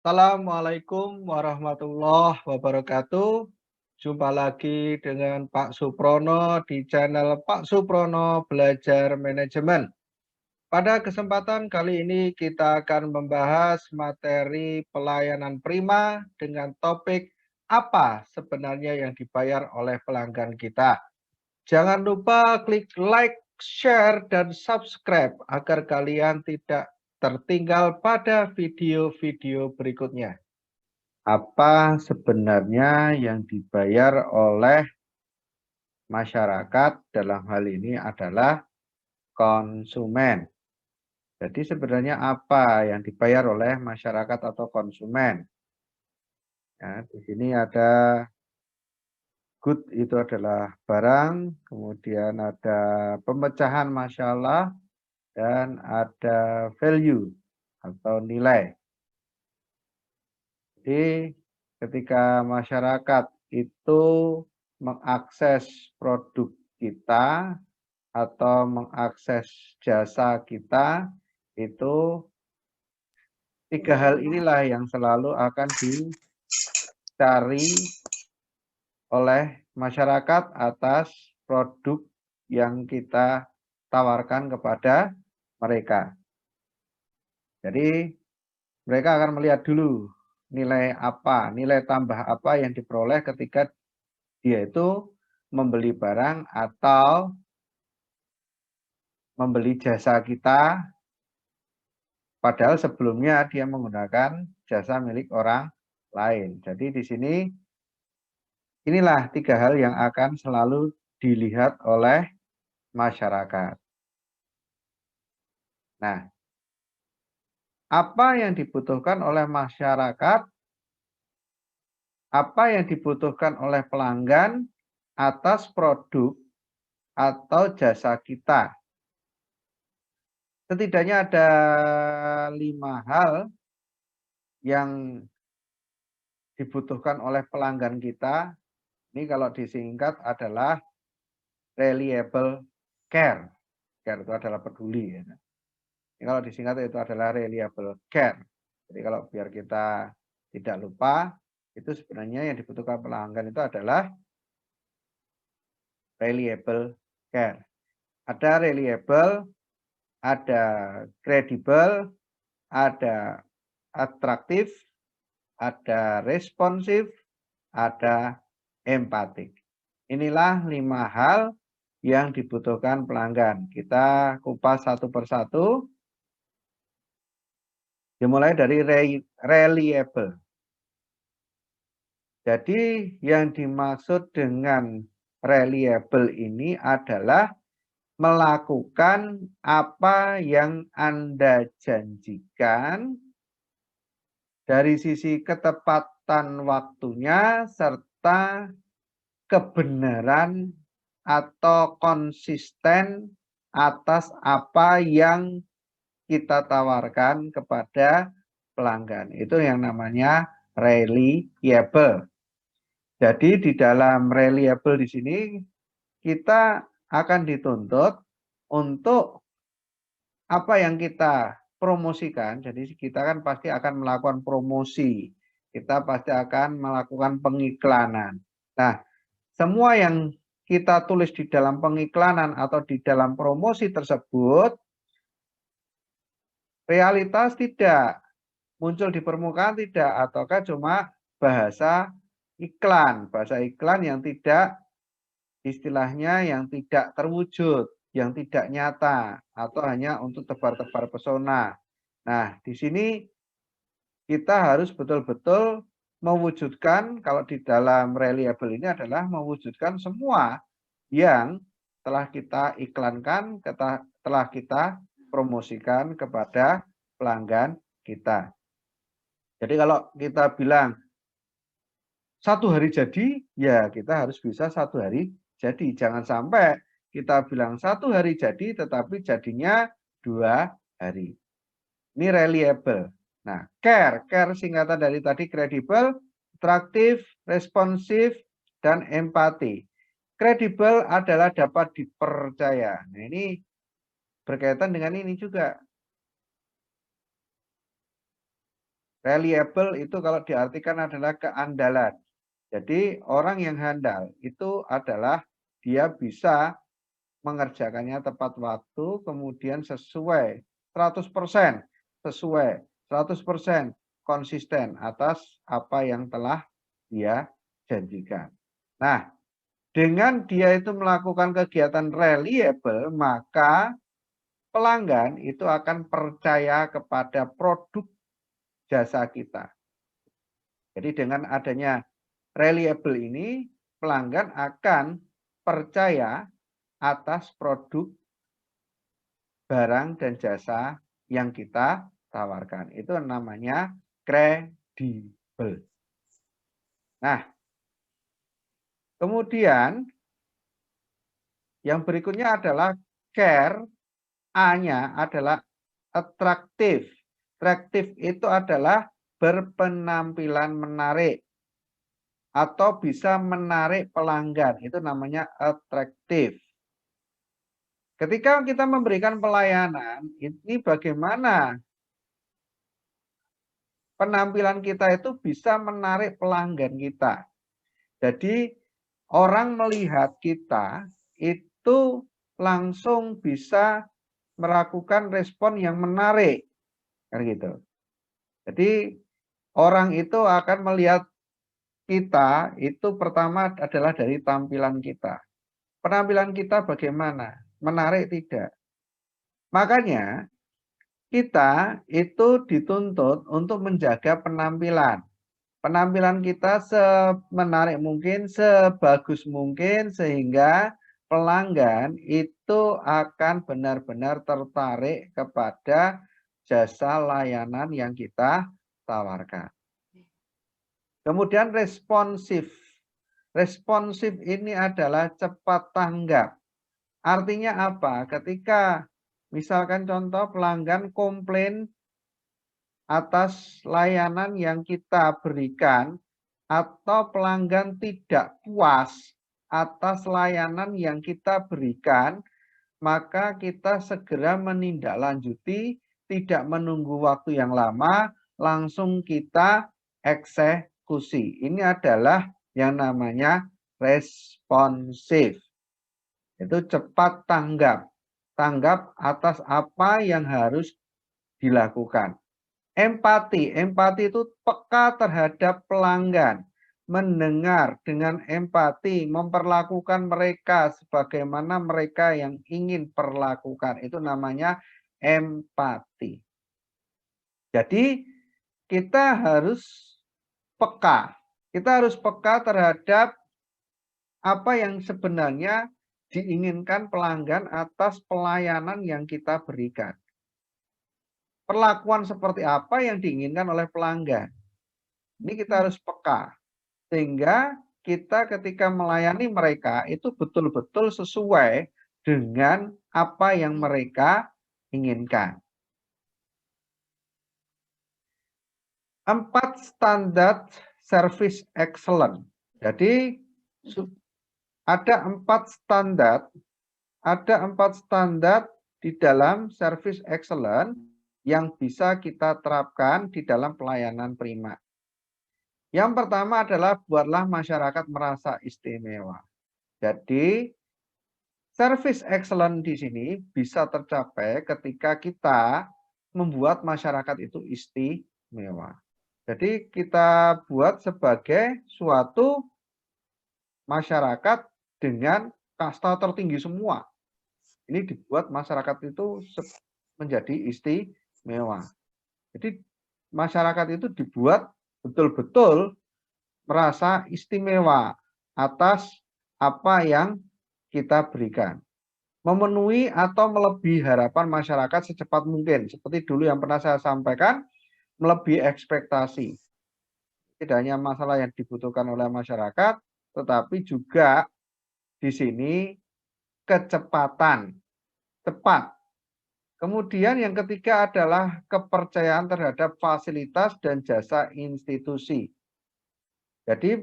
Assalamualaikum warahmatullahi wabarakatuh. Jumpa lagi dengan Pak Suprono di channel Pak Suprono Belajar Manajemen. Pada kesempatan kali ini kita akan membahas materi pelayanan prima dengan topik apa sebenarnya yang dibayar oleh pelanggan kita. Jangan lupa klik like, share, dan subscribe agar kalian tidak tertinggal pada video-video berikutnya. Apa sebenarnya yang dibayar oleh masyarakat dalam hal ini adalah konsumen. Jadi sebenarnya apa yang dibayar oleh masyarakat atau konsumen? Ya, di sini ada good itu adalah barang, kemudian ada pemecahan masalah, dan ada value atau nilai. Jadi ketika masyarakat itu mengakses produk kita atau mengakses jasa kita, itu tiga hal inilah yang selalu akan dicari oleh masyarakat atas produk yang kita tawarkan kepada mereka. Jadi mereka akan melihat dulu nilai apa, nilai tambah apa yang diperoleh ketika dia itu membeli barang atau membeli jasa kita, padahal sebelumnya dia menggunakan jasa milik orang lain. Jadi di sini inilah tiga hal yang akan selalu dilihat oleh masyarakat. Nah, apa yang dibutuhkan oleh masyarakat, apa yang dibutuhkan oleh pelanggan atas produk atau jasa kita. Setidaknya ada 5 hal yang dibutuhkan oleh pelanggan kita. Ini kalau disingkat adalah reliable care. Care itu adalah peduli. Ya. Ini kalau disingkat itu adalah reliable care. Jadi kalau biar kita tidak lupa, itu sebenarnya yang dibutuhkan pelanggan itu adalah reliable care. Ada reliable, ada kredibel, ada atraktif, ada responsif, ada empatik. Inilah 5 hal yang dibutuhkan pelanggan. Kita kupas satu persatu. Dimulai dari reliable. Jadi yang dimaksud dengan reliable ini adalah melakukan apa yang Anda janjikan dari sisi ketepatan waktunya serta kebenaran atau konsisten atas apa yang kita tawarkan kepada pelanggan. Itu yang namanya reliable. Jadi di dalam reliable di sini kita akan dituntut untuk apa yang kita promosikan. Jadi kita kan pasti akan melakukan promosi. Kita pasti akan melakukan pengiklanan. Nah, semua yang kita tulis di dalam pengiklanan atau di dalam promosi tersebut, realitas tidak muncul di permukaan tidak, ataukah cuma bahasa iklan yang tidak istilahnya yang tidak terwujud, yang tidak nyata, atau hanya untuk tebar-tebar pesona. Nah, di sini kita harus betul-betul mewujudkan, kalau di dalam reliable ini adalah mewujudkan semua yang telah kita iklankan, telah kita promosikan kepada pelanggan kita. Jadi kalau kita bilang 1 hari jadi, ya kita harus bisa 1 hari jadi. Jangan sampai kita bilang 1 hari jadi, tetapi jadinya 2 hari. Ini reliable. Nah, care singkatan dari tadi kredibel, atraktif, responsif, dan empati. Kredibel adalah dapat dipercaya. Nah, ini berkaitan dengan ini juga. Reliable itu kalau diartikan adalah keandalan. Jadi orang yang handal itu adalah dia bisa mengerjakannya tepat waktu, kemudian sesuai 100%, sesuai 100% konsisten atas apa yang telah dia janjikan. Nah, dengan dia itu melakukan kegiatan reliable, maka pelanggan itu akan percaya kepada produk jasa kita. Jadi dengan adanya reliable ini, pelanggan akan percaya atas produk, barang, dan jasa yang kita tawarkan. Itu namanya kredibel. Nah, kemudian yang berikutnya adalah care, A-nya adalah atraktif. Atraktif itu adalah berpenampilan menarik atau bisa menarik pelanggan. Itu namanya atraktif. Ketika kita memberikan pelayanan, ini bagaimana penampilan kita itu bisa menarik pelanggan kita. Jadi orang melihat kita itu langsung bisa melakukan respon yang menarik, kan gitu. Jadi orang itu akan melihat kita itu pertama adalah dari tampilan kita. Penampilan kita bagaimana? Menarik tidak? Makanya kita itu dituntut untuk menjaga penampilan. Penampilan kita semenarik mungkin, sebagus mungkin, sehingga pelanggan itu akan benar-benar tertarik kepada jasa layanan yang kita tawarkan. Kemudian responsif. Responsif ini adalah cepat tanggap. Artinya apa? Ketika misalkan contoh pelanggan komplain atas layanan yang kita berikan, atau pelanggan tidak puas atas layanan yang kita berikan, maka kita segera menindaklanjuti, tidak menunggu waktu yang lama, langsung kita eksekusi. Ini adalah yang namanya responsif. Itu cepat tanggap. Tanggap atas apa yang harus dilakukan. Empati. Empati itu peka terhadap pelanggan. Mendengar dengan empati, memperlakukan mereka sebagaimana mereka yang ingin perlakukan. Itu namanya empati. Jadi kita harus peka. Kita harus peka terhadap apa yang sebenarnya diinginkan pelanggan atas pelayanan yang kita berikan. Perlakuan seperti apa yang diinginkan oleh pelanggan. Ini kita harus peka. Sehingga kita ketika melayani mereka itu betul-betul sesuai dengan apa yang mereka inginkan. 4 standar service excellent. Jadi ada 4 standar, di dalam service excellent yang bisa kita terapkan di dalam pelayanan prima. Yang pertama adalah buatlah masyarakat merasa istimewa. Jadi service excellent di sini bisa tercapai ketika kita membuat masyarakat itu istimewa. Jadi kita buat sebagai suatu masyarakat dengan kasta tertinggi semua. Ini dibuat masyarakat itu menjadi istimewa. Jadi masyarakat itu dibuat betul-betul merasa istimewa atas apa yang kita berikan. Memenuhi atau melebihi harapan masyarakat secepat mungkin. Seperti dulu yang pernah saya sampaikan, melebihi ekspektasi. Tidak hanya masalah yang dibutuhkan oleh masyarakat, tetapi juga di sini kecepatan, cepat. Kemudian yang ketiga adalah kepercayaan terhadap fasilitas dan jasa institusi. Jadi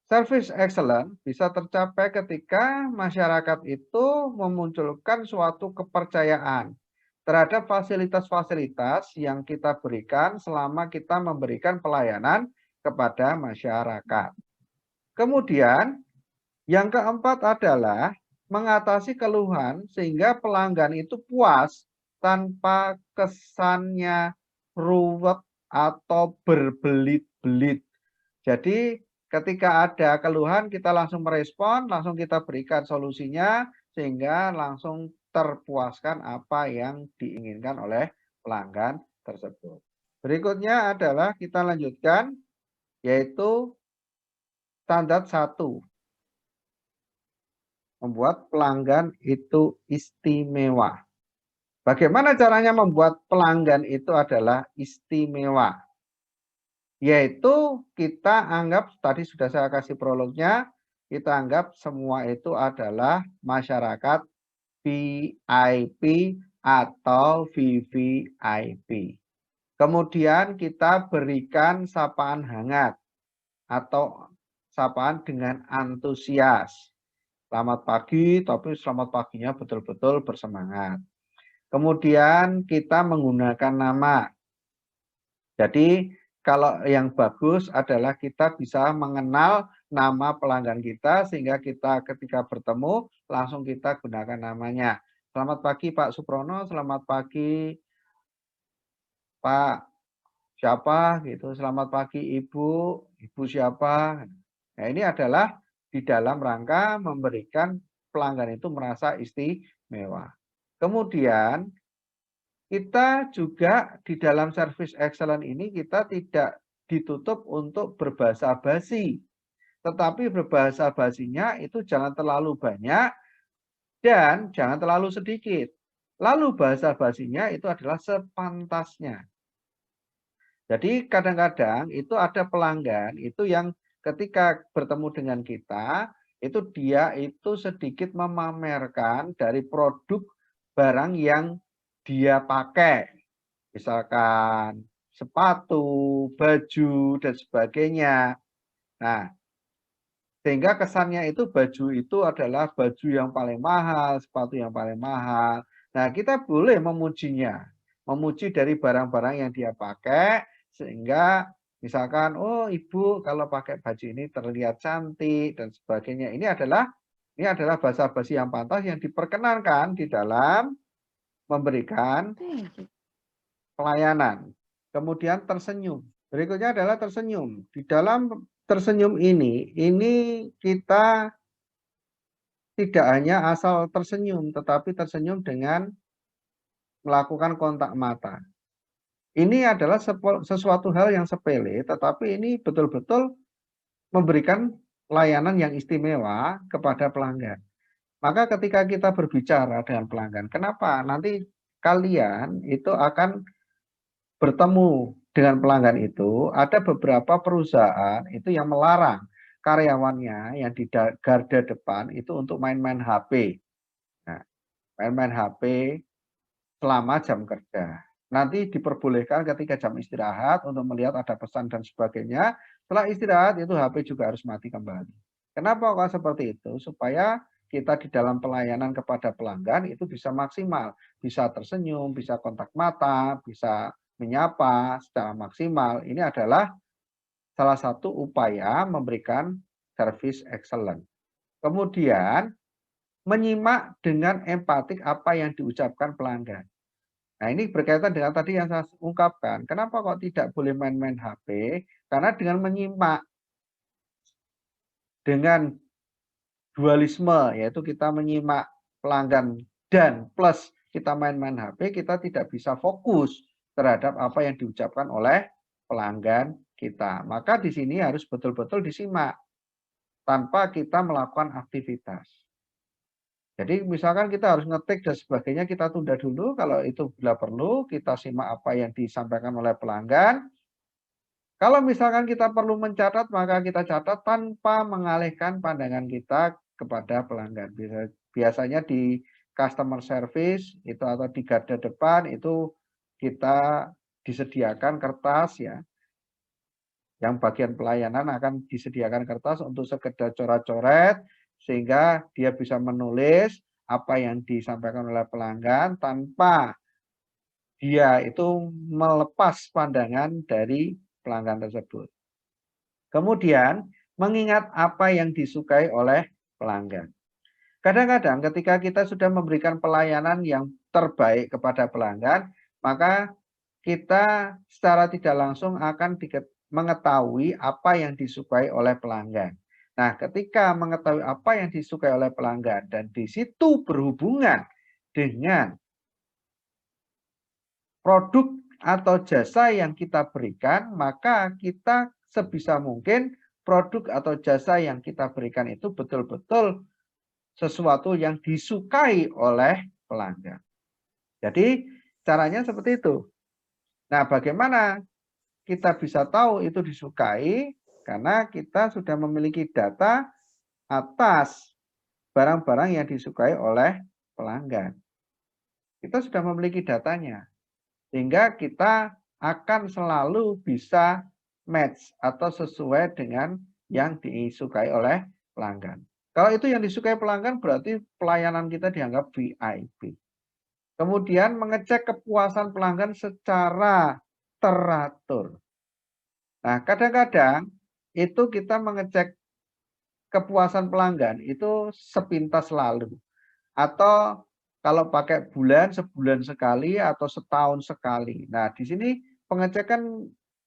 service excellent bisa tercapai ketika masyarakat itu memunculkan suatu kepercayaan terhadap fasilitas-fasilitas yang kita berikan selama kita memberikan pelayanan kepada masyarakat. Kemudian yang keempat adalah mengatasi keluhan sehingga pelanggan itu puas tanpa kesannya ruwet atau berbelit-belit. Jadi ketika ada keluhan kita langsung merespon, langsung kita berikan solusinya sehingga langsung terpuaskan apa yang diinginkan oleh pelanggan tersebut. Berikutnya adalah kita lanjutkan yaitu standar 1. Membuat pelanggan itu istimewa. Bagaimana caranya membuat pelanggan itu adalah istimewa? Yaitu kita anggap, tadi sudah saya kasih prolognya, kita anggap semua itu adalah masyarakat VIP atau VVIP. Kemudian kita berikan sapaan hangat atau sapaan dengan antusias. Selamat pagi, tapi selamat paginya betul-betul bersemangat. Kemudian kita menggunakan nama. Jadi kalau yang bagus adalah kita bisa mengenal nama pelanggan kita sehingga kita ketika bertemu langsung kita gunakan namanya. Selamat pagi Pak Suprono, selamat pagi Pak siapa gitu, selamat pagi Ibu siapa. Nah ini adalah di dalam rangka memberikan pelanggan itu merasa istimewa. Kemudian kita juga di dalam service excellence ini kita tidak ditutup untuk berbahasa basi. Tetapi berbahasa basinya itu jangan terlalu banyak dan jangan terlalu sedikit. Lalu bahasa basinya itu adalah sepantasnya. Jadi kadang-kadang itu ada pelanggan itu yang ketika bertemu dengan kita, itu dia itu sedikit memamerkan dari produk barang yang dia pakai. Misalkan sepatu, baju, dan sebagainya. Nah, sehingga kesannya itu baju itu adalah baju yang paling mahal, sepatu yang paling mahal. Nah, kita boleh memujinya. Memuji dari barang-barang yang dia pakai, sehingga misalkan, oh ibu kalau pakai baju ini terlihat cantik, dan sebagainya. Ini adalah bahasa basi yang pantas yang diperkenankan di dalam memberikan pelayanan. Kemudian tersenyum. Berikutnya adalah tersenyum. Di dalam tersenyum ini kita tidak hanya asal tersenyum, tetapi tersenyum dengan melakukan kontak mata. Ini adalah sesuatu hal yang sepele, tetapi ini betul-betul memberikan layanan yang istimewa kepada pelanggan. Maka ketika kita berbicara dengan pelanggan, kenapa? Nanti kalian itu akan bertemu dengan pelanggan itu, ada beberapa perusahaan itu yang melarang karyawannya yang di garda depan itu untuk main-main HP. Nah, main-main HP selama jam kerja. Nanti diperbolehkan ketika jam istirahat untuk melihat ada pesan dan sebagainya. Setelah istirahat itu HP juga harus mati kembali. Kenapa kok seperti itu? Supaya kita di dalam pelayanan kepada pelanggan itu bisa maksimal. Bisa tersenyum, bisa kontak mata, bisa menyapa secara maksimal. Ini adalah salah satu upaya memberikan service excellent. Kemudian menyimak dengan empatik apa yang diucapkan pelanggan. Nah ini berkaitan dengan tadi yang saya ungkapkan. Kenapa kok tidak boleh main-main HP? Karena dengan menyimak, dengan dualisme, yaitu kita menyimak pelanggan dan plus kita main-main HP, kita tidak bisa fokus terhadap apa yang diucapkan oleh pelanggan kita. Maka di sini harus betul-betul disimak tanpa kita melakukan aktivitas. Jadi misalkan kita harus ngetik dan sebagainya, kita tunda dulu. Kalau itu bila perlu, kita simak apa yang disampaikan oleh pelanggan. Kalau misalkan kita perlu mencatat, maka kita catat tanpa mengalihkan pandangan kita kepada pelanggan. Biasanya di customer service itu atau di garda depan itu kita disediakan kertas ya. Yang bagian pelayanan akan disediakan kertas untuk sekedar coret-coret sehingga dia bisa menulis apa yang disampaikan oleh pelanggan tanpa dia itu melepas pandangan dari pelanggan tersebut. Kemudian, mengingat apa yang disukai oleh pelanggan. Kadang-kadang ketika kita sudah memberikan pelayanan yang terbaik kepada pelanggan, maka kita secara tidak langsung akan mengetahui apa yang disukai oleh pelanggan. Nah, ketika mengetahui apa yang disukai oleh pelanggan dan di situ berhubungan dengan produk atau jasa yang kita berikan, maka kita sebisa mungkin produk atau jasa yang kita berikan itu betul-betul sesuatu yang disukai oleh pelanggan. Jadi caranya seperti itu. Nah, bagaimana kita bisa tahu itu disukai? Karena kita sudah memiliki data atas barang-barang yang disukai oleh pelanggan. Kita sudah memiliki datanya. Sehingga kita akan selalu bisa match atau sesuai dengan yang disukai oleh pelanggan. Kalau itu yang disukai pelanggan berarti pelayanan kita dianggap VIP. Kemudian mengecek kepuasan pelanggan secara teratur. Nah, kadang-kadang itu kita mengecek kepuasan pelanggan itu sepintas lalu. Atau kalau pakai bulan, sebulan sekali atau setahun sekali. Nah, di sini pengecekan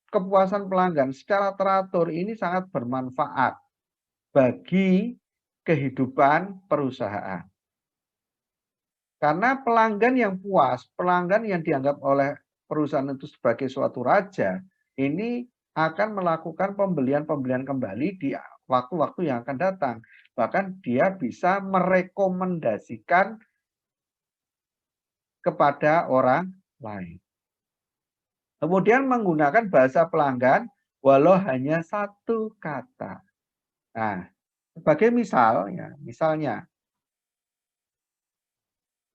kepuasan pelanggan secara teratur ini sangat bermanfaat bagi kehidupan perusahaan. Karena pelanggan yang puas, pelanggan yang dianggap oleh perusahaan itu sebagai suatu raja, ini akan melakukan pembelian-pembelian kembali di waktu-waktu yang akan datang. Bahkan dia bisa merekomendasikan kepada orang lain. Kemudian menggunakan bahasa pelanggan walau hanya satu kata. Nah, sebagai misal, ya, misalnya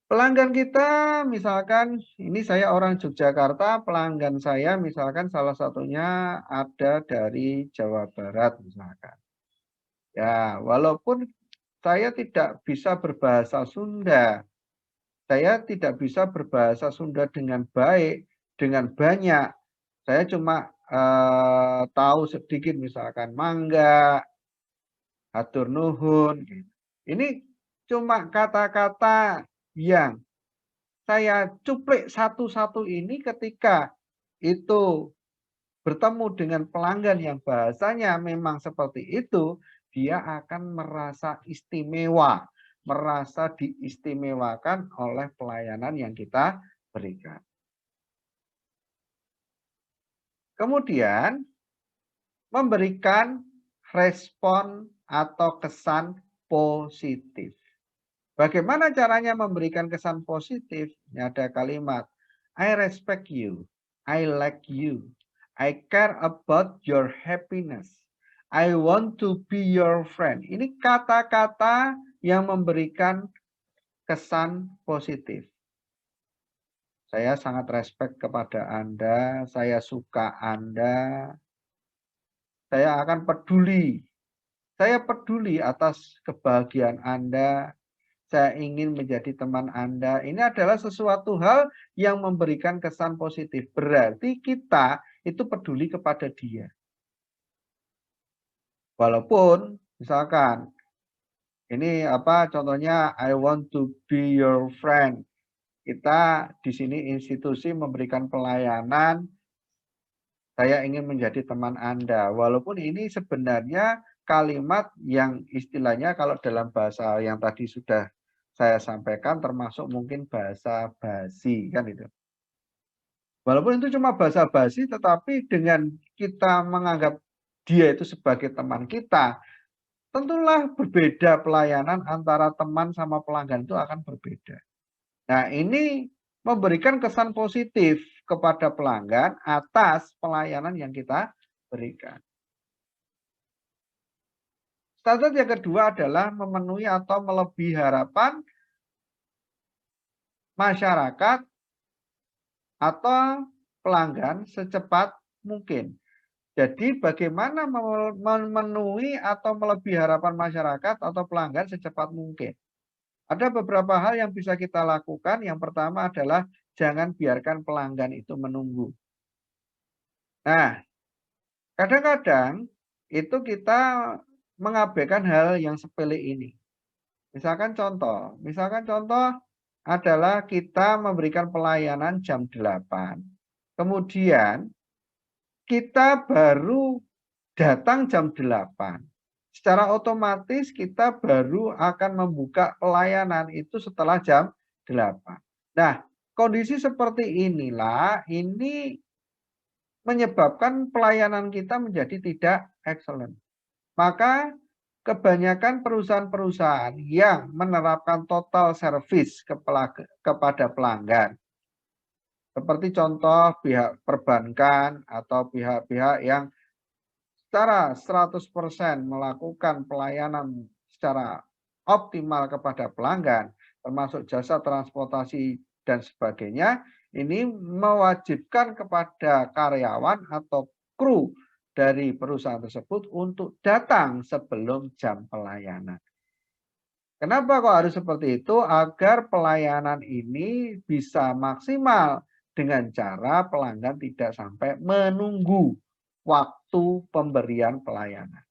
pelanggan kita misalkan, ini saya orang Yogyakarta, pelanggan saya misalkan salah satunya ada dari Jawa Barat misalkan. Ya, walaupun saya tidak bisa berbahasa Sunda, saya tidak bisa berbahasa Sunda dengan baik, dengan banyak. Saya cuma tahu sedikit misalkan mangga, hatur nuhun. Ini cuma kata-kata yang saya cuplik satu-satu ini ketika itu bertemu dengan pelanggan yang bahasanya memang seperti itu, dia akan merasa istimewa, merasa diistimewakan oleh pelayanan yang kita berikan. Kemudian memberikan respon atau kesan positif. Bagaimana caranya memberikan kesan positif? Ini ada kalimat, I respect you, I like you, I care about your happiness, I want to be your friend. Ini kata-kata yang memberikan kesan positif. Saya sangat respect kepada Anda, saya suka Anda, saya akan peduli. Saya peduli atas kebahagiaan Anda, saya ingin menjadi teman Anda. Ini adalah sesuatu hal yang memberikan kesan positif. Berarti kita itu peduli kepada dia. Walaupun misalkan ini apa contohnya I want to be your friend. Kita di sini institusi memberikan pelayanan, saya ingin menjadi teman Anda. Walaupun ini sebenarnya kalimat yang istilahnya kalau dalam bahasa yang tadi sudah saya sampaikan termasuk mungkin bahasa basi kan itu. Walaupun itu cuma bahasa basi tetapi dengan kita menganggap dia itu sebagai teman kita, tentulah berbeda pelayanan antara teman sama pelanggan itu akan berbeda. Nah, ini memberikan kesan positif kepada pelanggan atas pelayanan yang kita berikan. Standar yang kedua adalah memenuhi atau melebihi harapan masyarakat atau pelanggan secepat mungkin. Jadi bagaimana memenuhi atau melebihi harapan masyarakat atau pelanggan secepat mungkin. Ada beberapa hal yang bisa kita lakukan. Yang pertama adalah jangan biarkan pelanggan itu menunggu. Nah, kadang-kadang itu kita mengabaikan hal yang sepele ini. Misalkan contoh adalah kita memberikan pelayanan jam 8. Kemudian kita baru datang jam 8. Secara otomatis kita baru akan membuka pelayanan itu setelah jam 8. Nah, kondisi seperti inilah ini menyebabkan pelayanan kita menjadi tidak excellent. Maka kebanyakan perusahaan-perusahaan yang menerapkan total service kepada pelanggan, seperti contoh pihak perbankan atau pihak-pihak yang secara 100% melakukan pelayanan secara optimal kepada pelanggan, termasuk jasa transportasi dan sebagainya, ini mewajibkan kepada karyawan atau kru dari perusahaan tersebut untuk datang sebelum jam pelayanan. Kenapa kok harus seperti itu? Agar pelayanan ini bisa maksimal dengan cara pelanggan tidak sampai menunggu waktu pemberian pelayanan.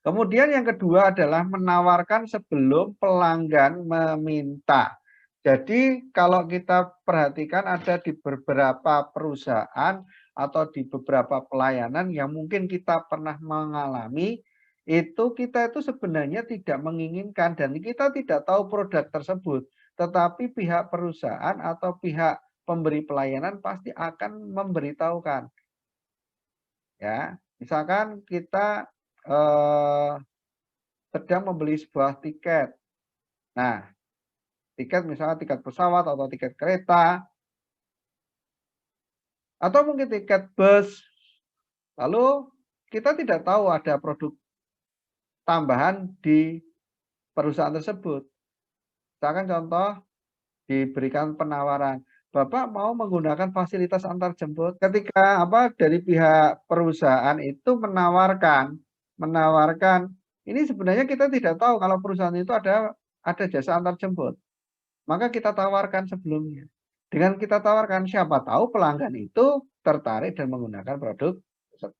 Kemudian yang kedua adalah menawarkan sebelum pelanggan meminta. Jadi kalau kita perhatikan ada di beberapa perusahaan atau di beberapa pelayanan yang mungkin kita pernah mengalami, itu kita itu sebenarnya tidak menginginkan dan kita tidak tahu produk tersebut. Tetapi pihak perusahaan atau pihak pemberi pelayanan pasti akan memberitahukan. Ya, misalkan kita sedang membeli sebuah tiket. Nah, tiket misalnya tiket pesawat atau tiket kereta, atau mungkin tiket bus. Lalu kita tidak tahu ada produk tambahan di perusahaan tersebut. Misalkan contoh diberikan penawaran, Bapak mau menggunakan fasilitas antar jemput. Ketika dari pihak perusahaan itu menawarkan ini sebenarnya kita tidak tahu kalau perusahaan itu ada jasa antar jemput. Maka kita tawarkan sebelumnya. Dengan kita tawarkan, siapa tahu pelanggan itu tertarik dan menggunakan produk tersebut.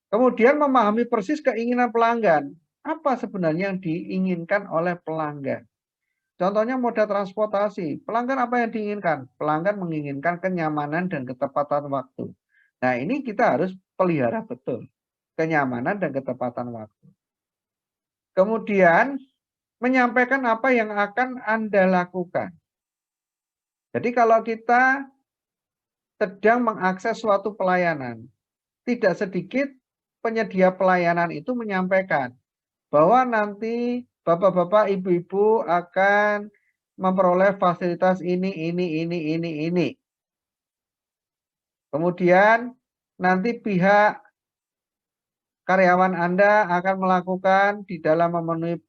Kemudian memahami persis keinginan pelanggan. Apa sebenarnya yang diinginkan oleh pelanggan? Contohnya moda transportasi. Pelanggan apa yang diinginkan? Pelanggan menginginkan kenyamanan dan ketepatan waktu. Nah, ini kita harus pelihara betul. Kenyamanan dan ketepatan waktu. Kemudian, menyampaikan apa yang akan Anda lakukan. Jadi kalau kita sedang mengakses suatu pelayanan, tidak sedikit penyedia pelayanan itu menyampaikan bahwa nanti bapak-bapak, ibu-ibu akan memperoleh fasilitas ini. Kemudian nanti pihak karyawan Anda akan melakukan di dalam memenuhi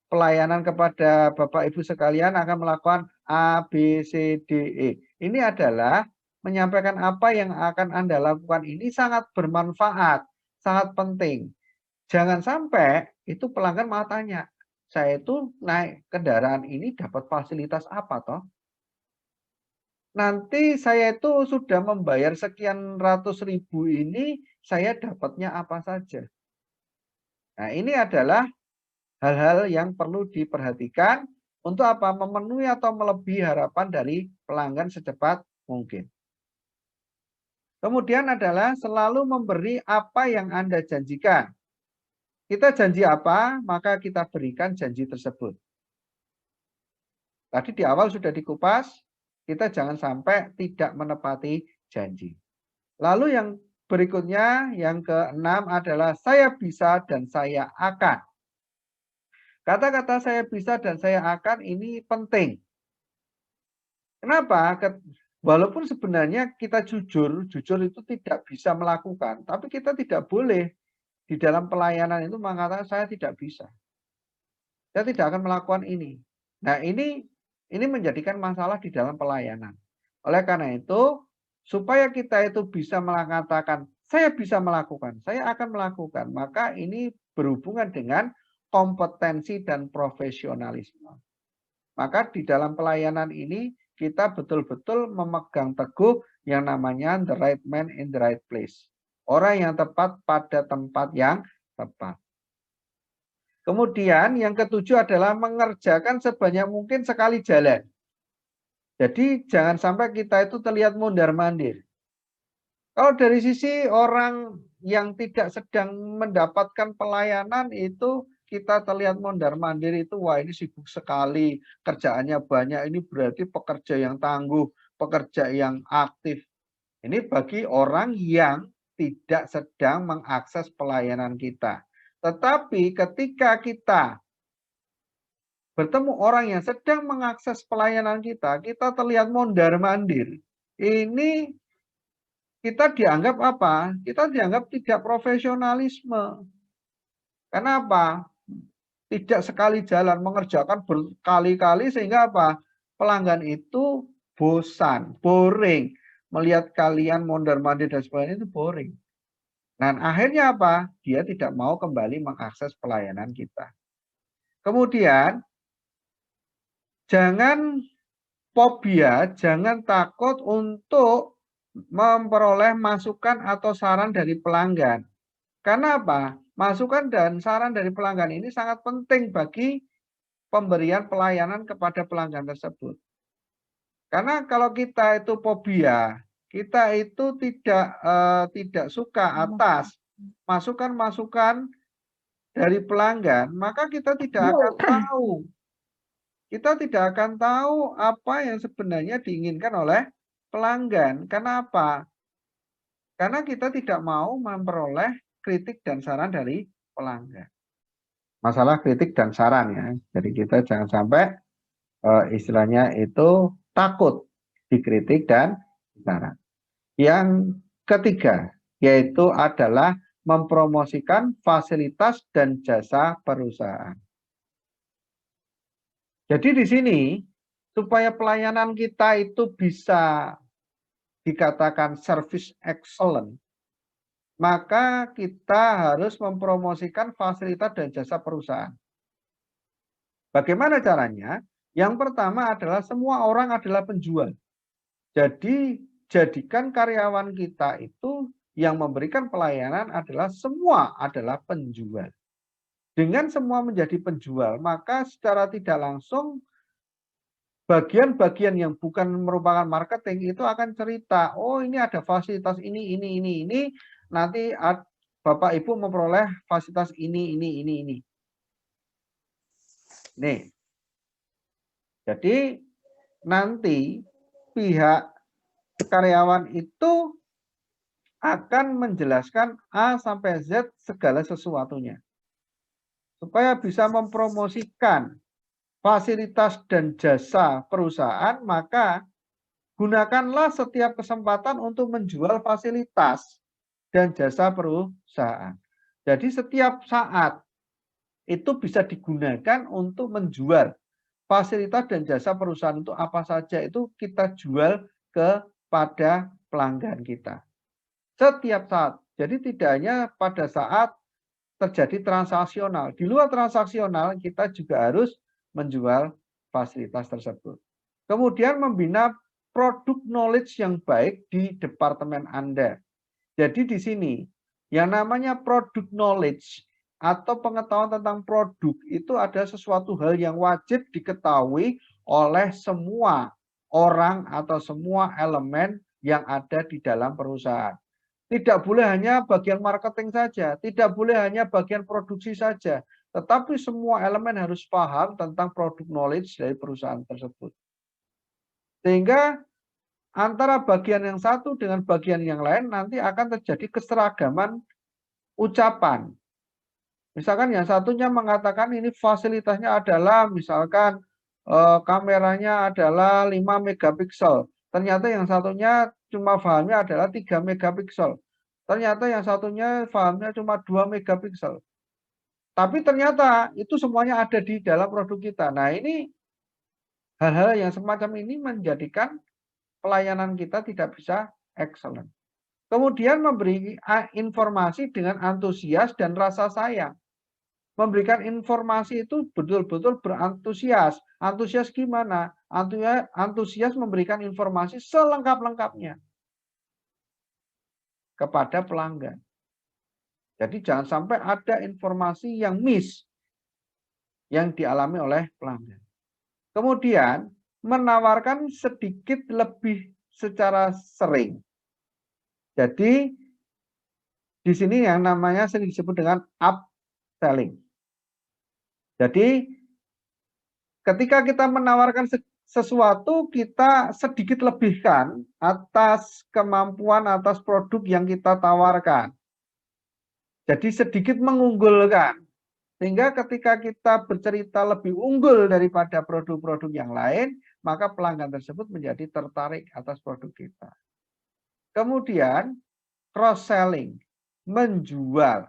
pelayanan kepada Bapak Ibu sekalian akan melakukan A, B, C, D, E. Ini adalah menyampaikan apa yang akan Anda lakukan ini sangat bermanfaat, sangat penting. Jangan sampai itu pelanggan malah tanya, saya itu naik kendaraan ini dapat fasilitas apa toh? Nanti saya itu sudah membayar sekian ratus ribu ini, saya dapatnya apa saja? Nah, ini adalah hal-hal yang perlu diperhatikan untuk apa? Memenuhi atau melebihi harapan dari pelanggan secepat mungkin. Kemudian adalah selalu memberi apa yang Anda janjikan. Kita janji apa, maka kita berikan janji tersebut. Tadi di awal sudah dikupas, kita jangan sampai tidak menepati janji. Lalu yang berikutnya, yang keenam adalah saya bisa dan saya akan. Kata-kata saya bisa dan saya akan ini penting. Kenapa? Walaupun sebenarnya kita jujur itu tidak bisa melakukan, tapi kita tidak boleh di dalam pelayanan itu mengatakan saya tidak bisa. Saya tidak akan melakukan ini. Nah, ini menjadikan masalah di dalam pelayanan. Oleh karena itu, supaya kita itu bisa mengatakan saya bisa melakukan, saya akan melakukan, maka ini berhubungan dengan kompetensi dan profesionalisme. Maka di dalam pelayanan ini kita betul-betul memegang teguh yang namanya the right man in the right place. Orang yang tepat pada tempat yang tepat. Kemudian yang ketujuh adalah mengerjakan sebanyak mungkin sekali jalan. Jadi jangan sampai kita itu terlihat mondar-mandir. Kalau dari sisi orang yang tidak sedang mendapatkan pelayanan itu kita terlihat mondar-mandir itu, wah ini sibuk sekali, kerjaannya banyak, ini berarti pekerja yang tangguh, pekerja yang aktif. Ini bagi orang yang tidak sedang mengakses pelayanan kita. Tetapi ketika kita bertemu orang yang sedang mengakses pelayanan kita, kita terlihat mondar-mandir. Ini kita dianggap apa? Kita dianggap tidak profesionalisme. Kenapa? Tidak sekali jalan, mengerjakan berkali-kali sehingga apa? Pelanggan itu bosan, boring. Melihat kalian mondar-mandir dan sebagainya itu boring. Dan akhirnya apa? Dia tidak mau kembali mengakses pelayanan kita. Kemudian, jangan fobia, jangan takut untuk memperoleh masukan atau saran dari pelanggan. Karena apa? Masukan dan saran dari pelanggan ini sangat penting bagi pemberian pelayanan kepada pelanggan tersebut. Karena kalau kita itu fobia, kita itu tidak suka atas masukan-masukan dari pelanggan, maka kita tidak akan tahu. Kita tidak akan tahu apa yang sebenarnya diinginkan oleh pelanggan. Kenapa? Karena kita tidak mau memperoleh kritik dan saran dari pelanggan. Masalah kritik dan saran ya. Jadi kita jangan sampai istilahnya itu takut dikritik dan saran. Yang ketiga yaitu adalah mempromosikan fasilitas dan jasa perusahaan. Jadi di sini supaya pelayanan kita itu bisa dikatakan service excellent, maka kita harus mempromosikan fasilitas dan jasa perusahaan. Bagaimana caranya? Yang pertama adalah semua orang adalah penjual. Jadi jadikan karyawan kita itu yang memberikan pelayanan adalah semua adalah penjual. Dengan semua menjadi penjual, maka secara tidak langsung bagian-bagian yang bukan merupakan marketing itu akan cerita, oh ini ada fasilitas ini, nanti Bapak Ibu memperoleh fasilitas ini. Nih, jadi nanti pihak karyawan itu akan menjelaskan A sampai Z segala sesuatunya. Supaya bisa mempromosikan fasilitas dan jasa perusahaan, maka gunakanlah setiap kesempatan untuk menjual fasilitas dan jasa perusahaan. Jadi setiap saat itu bisa digunakan untuk menjual fasilitas dan jasa perusahaan itu apa saja itu kita jual kepada pelanggan kita. Setiap saat. Jadi tidak hanya pada saat terjadi transaksional. Di luar transaksional kita juga harus menjual fasilitas tersebut. Kemudian membina produk knowledge yang baik di departemen Anda. Jadi di sini yang namanya produk knowledge atau pengetahuan tentang produk itu ada sesuatu hal yang wajib diketahui oleh semua orang atau semua elemen yang ada di dalam perusahaan. Tidak boleh hanya bagian marketing saja, tidak boleh hanya bagian produksi saja, tetapi semua elemen harus paham tentang produk knowledge dari perusahaan tersebut. Sehingga antara bagian yang satu dengan bagian yang lain nanti akan terjadi keseragaman ucapan. Misalkan yang satunya mengatakan ini fasilitasnya adalah misalkan kameranya adalah 5 megapiksel. Ternyata yang satunya cuma pahamnya adalah 3 megapiksel. Ternyata yang satunya pahamnya cuma 2 megapiksel. Tapi ternyata itu semuanya ada di dalam produk kita. Nah ini hal-hal yang semacam ini menjadikan pelayanan kita tidak bisa excellent. Kemudian memberi informasi dengan antusias dan rasa sayang. Memberikan informasi itu betul-betul berantusias. Antusias gimana? Antusias memberikan informasi selengkap-lengkapnya kepada pelanggan. Jadi jangan sampai ada informasi yang miss yang dialami oleh pelanggan. Kemudian menawarkan sedikit lebih secara sering. Jadi di sini yang namanya sering disebut dengan upselling. Jadi ketika kita menawarkan sesuatu, kita sedikit lebihkan atas kemampuan, atas produk yang kita tawarkan. Jadi sedikit mengunggulkan. Sehingga ketika kita bercerita lebih unggul daripada produk-produk yang lain, maka pelanggan tersebut menjadi tertarik atas produk kita. Kemudian cross-selling, menjual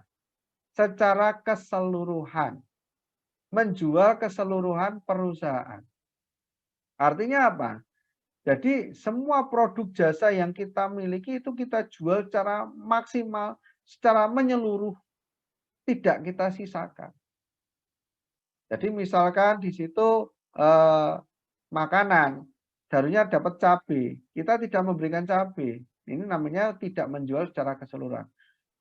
secara keseluruhan. Menjual keseluruhan perusahaan. Artinya apa? Jadi semua produk jasa yang kita miliki itu kita jual secara maksimal, secara menyeluruh, tidak kita sisakan. Jadi misalkan di situ makanan, seharusnya dapat cabai, kita tidak memberikan cabai. Ini namanya tidak menjual secara keseluruhan.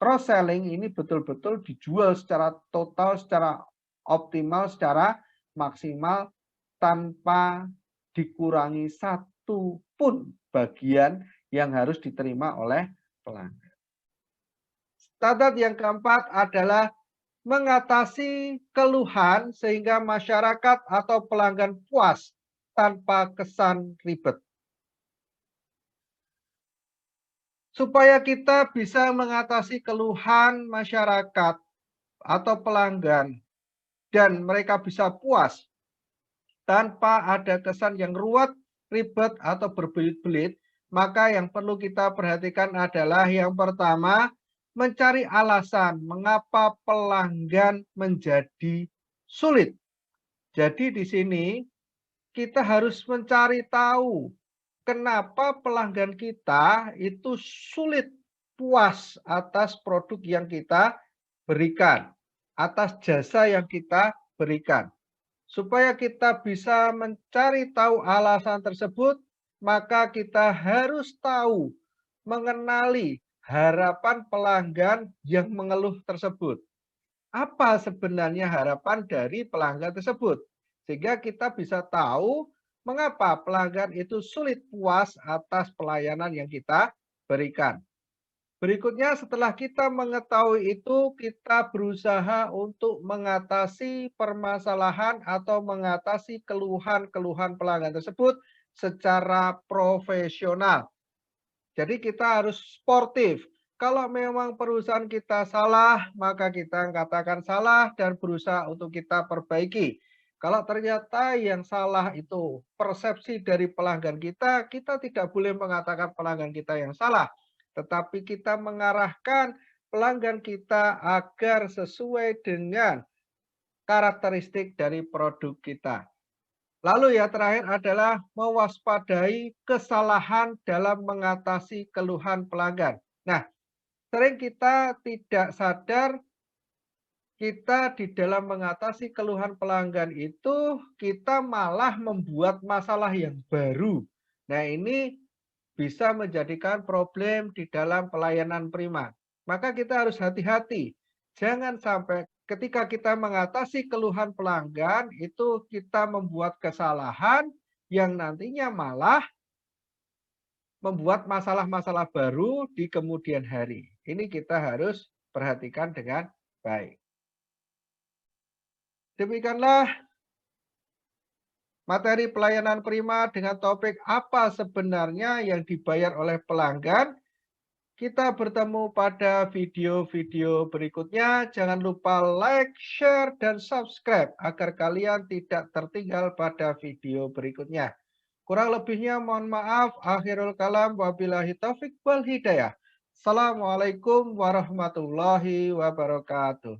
Cross selling ini betul-betul dijual secara total, secara optimal, secara maksimal tanpa dikurangi satu pun bagian yang harus diterima oleh pelanggan. Standar yang keempat adalah mengatasi keluhan sehingga masyarakat atau pelanggan puas tanpa kesan ribet. Supaya kita bisa mengatasi keluhan masyarakat atau pelanggan dan mereka bisa puas tanpa ada kesan yang ruwet, ribet, atau berbelit-belit, maka yang perlu kita perhatikan adalah yang pertama, mencari alasan mengapa pelanggan menjadi sulit. Jadi di sini kita harus mencari tahu kenapa pelanggan kita itu sulit puas atas produk yang kita berikan, atas jasa yang kita berikan. Supaya kita bisa mencari tahu alasan tersebut, maka kita harus tahu, mengenali harapan pelanggan yang mengeluh tersebut. Apa sebenarnya harapan dari pelanggan tersebut? Sehingga kita bisa tahu mengapa pelanggan itu sulit puas atas pelayanan yang kita berikan. Berikutnya setelah kita mengetahui itu, kita berusaha untuk mengatasi permasalahan atau mengatasi keluhan-keluhan pelanggan tersebut secara profesional. Jadi kita harus sportif. Kalau memang perusahaan kita salah, maka kita katakan salah dan berusaha untuk kita perbaiki. Kalau ternyata yang salah itu persepsi dari pelanggan kita tidak boleh mengatakan pelanggan kita yang salah. Tetapi kita mengarahkan pelanggan kita agar sesuai dengan karakteristik dari produk kita. Lalu ya terakhir adalah mewaspadai kesalahan dalam mengatasi keluhan pelanggan. Nah, sering kita tidak sadar kita di dalam mengatasi keluhan pelanggan itu kita malah membuat masalah yang baru. Nah, ini bisa menjadikan problem di dalam pelayanan prima. Maka kita harus hati-hati. Jangan sampai ketika kita mengatasi keluhan pelanggan, itu kita membuat kesalahan yang nantinya malah membuat masalah-masalah baru di kemudian hari. Ini kita harus perhatikan dengan baik. Demikianlah materi pelayanan prima dengan topik apa sebenarnya yang dibayar oleh pelanggan. Kita bertemu pada video-video berikutnya. Jangan lupa like, share, dan subscribe agar kalian tidak tertinggal pada video berikutnya. Kurang lebihnya mohon maaf. Akhirul kalam wabillahi taufik wal hidayah. Assalamualaikum warahmatullahi wabarakatuh.